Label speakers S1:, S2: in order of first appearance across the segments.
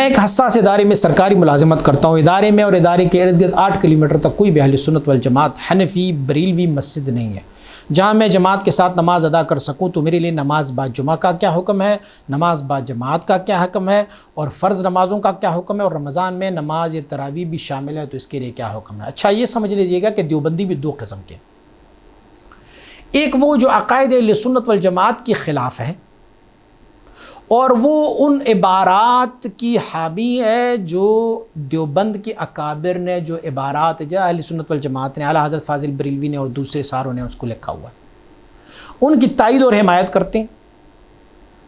S1: میں ایک حساس ادارے میں سرکاری ملازمت کرتا ہوں. ادارے میں اور ادارے کے ارد گرد 8 کلومیٹر تک کوئی بھی اہل سنت والجماعت حنفی بریلوی مسجد نہیں ہے جہاں میں جماعت کے ساتھ نماز ادا کر سکوں. تو میرے لیے نماز با جمعہ کا کیا حکم ہے, نماز با جماعت کا کیا حکم ہے, اور فرض نمازوں کا کیا حکم ہے, اور رمضان میں نماز تراویح بھی شامل ہے تو اس کے لیے کیا حکم ہے. اچھا یہ سمجھ لیجئے گا کہ دیوبندی بھی 2 قسم کے, ایک وہ جو عقائد اہل سنت والجماعت کے خلاف ہے اور وہ ان عبارات کی حامی ہے جو دیوبند کے اکابر نے, جو عبارات جو اہل سنت والجماعت نے, اعلیٰ حضرت فاضل بریلوی نے اور دوسرے ساروں نے اس کو لکھا ہوا ہے, ان کی تائید اور حمایت کرتے ہیں,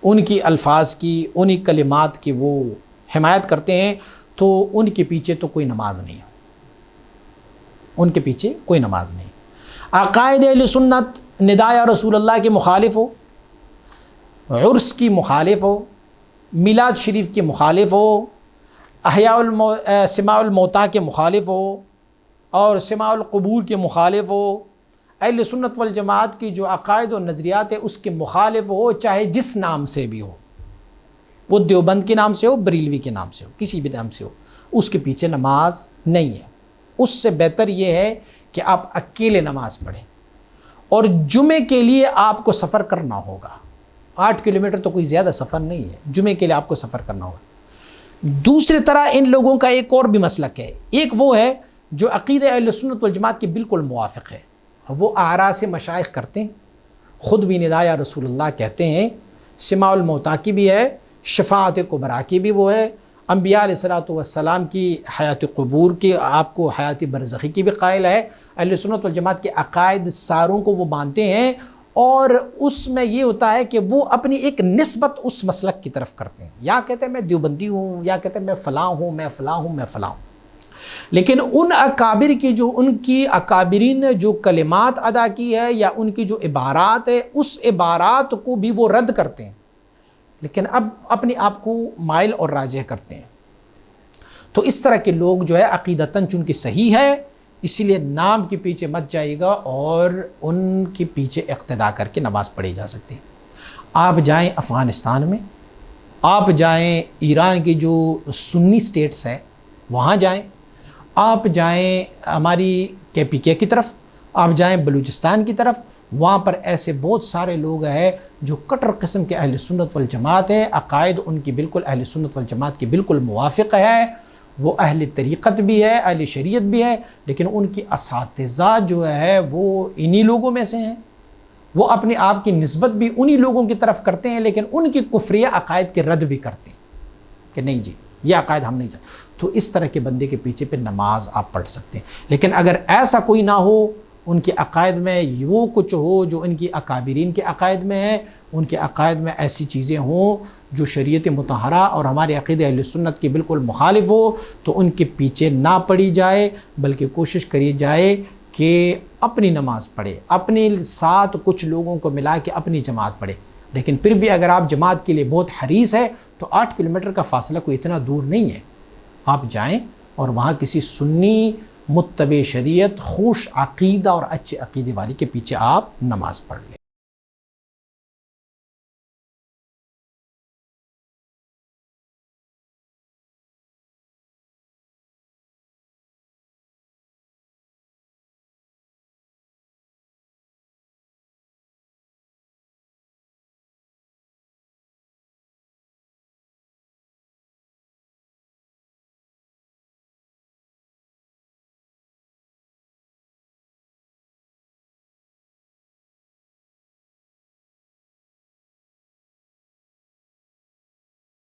S1: ان کی الفاظ کی, انہی کلمات کی وہ حمایت کرتے ہیں. تو ان کے پیچھے تو کوئی نماز نہیں ہے, ان کے پیچھے کوئی نماز نہیں. عقائد اہل سنت نداء رسول اللہ کے مخالف ہو, عرس کی مخالف ہو, میلاد شریف کے مخالف ہو, سماع الموتیٰ کے مخالف ہو, اور سماع القبور کے مخالف ہو, اہل سنت والجماعت کی جو عقائد و نظریات ہے اس کے مخالف ہو, چاہے جس نام سے بھی ہو, وہ دیوبند کے نام سے ہو, بریلوی کے نام سے ہو, کسی بھی نام سے ہو, اس کے پیچھے نماز نہیں ہے. اس سے بہتر یہ ہے کہ آپ اکیلے نماز پڑھیں, اور جمعے کے لیے آپ کو سفر کرنا ہوگا. 8 کلومیٹر تو کوئی زیادہ سفر نہیں ہے, جمعے کے لیے آپ کو سفر کرنا ہوگا. دوسری طرح ان لوگوں کا ایک اور بھی مسلک ہے, ایک وہ ہے جو عقیدہ اہل سنت والجماعت کے بالکل موافق ہے. وہ آراء سے مشائخ کرتے ہیں, خود بھی نداء رسول اللہ کہتے ہیں, سماع الموتیٰ کی بھی ہے, شفاعت کبریٰ کی بھی وہ ہے, انبیاء علیہ الصلوۃ والسلام کی حیات قبور کی, آپ کو حیات برزخی کی بھی قائل ہے. اہل سنت والجماعت کے عقائد ساروں کو وہ مانتے ہیں, اور اس میں یہ ہوتا ہے کہ وہ اپنی ایک نسبت اس مسلک کی طرف کرتے ہیں, یا کہتے ہیں میں دیوبندی ہوں, یا کہتے ہیں میں فلاں ہوں, میں فلاں ہوں, میں فلاں ہوں. لیکن ان اکابر کی جو ان کی اکابرین نے جو کلمات ادا کی ہے یا ان کی جو عبارات ہے, اس عبارات کو بھی وہ رد کرتے ہیں, لیکن اب اپنے آپ کو مائل اور راجح کرتے ہیں. تو اس طرح کے لوگ جو ہے عقیدتاً چونکہ صحیح ہے, اسی لیے نام کے پیچھے مت جائے گا اور ان کے پیچھے اقتداء کر کے نماز پڑھی جا سکتی ہے. آپ جائیں افغانستان میں, آپ جائیں ایران کی جو سنی سٹیٹس ہیں وہاں جائیں, آپ جائیں ہماری KPK کی طرف, آپ جائیں بلوچستان کی طرف, وہاں پر ایسے بہت سارے لوگ ہیں جو کٹر قسم کے اہل سنت والجماعت ہیں, عقائد ان کی بالکل اہل سنت والجماعت کی بالکل موافق ہے, وہ اہل طریقت بھی ہے, اہل شریعت بھی ہے, لیکن ان کی اساتذہ جو ہے وہ انہی لوگوں میں سے ہیں. وہ اپنے آپ کی نسبت بھی انہی لوگوں کی طرف کرتے ہیں, لیکن ان کی کفریہ عقائد کے رد بھی کرتے ہیں کہ نہیں جی یہ عقائد ہم نہیں چاہتے. تو اس طرح کے بندے کے پیچھے پہ نماز آپ پڑھ سکتے ہیں. لیکن اگر ایسا کوئی نہ ہو, ان کے عقائد میں وہ کچھ ہو جو ان کی اکابرین کے عقائد میں ہے, ان کے عقائد میں ایسی چیزیں ہوں جو شریعت مطہرہ اور ہمارے عقیدہ اہل سنت کے بالکل مخالف ہو, تو ان کے پیچھے نہ پڑھی جائے, بلکہ کوشش کری جائے کہ اپنی نماز پڑھے, اپنے ساتھ کچھ لوگوں کو ملا کے اپنی جماعت پڑھے. لیکن پھر بھی اگر آپ جماعت کے لیے بہت حریص ہے تو 8 کلومیٹر کا فاصلہ کوئی اتنا دور نہیں ہے, آپ جائیں اور وہاں کسی سنی متبع شریعت خوش عقیدہ اور اچھے عقیدے والی کے پیچھے آپ نماز پڑھ لیں.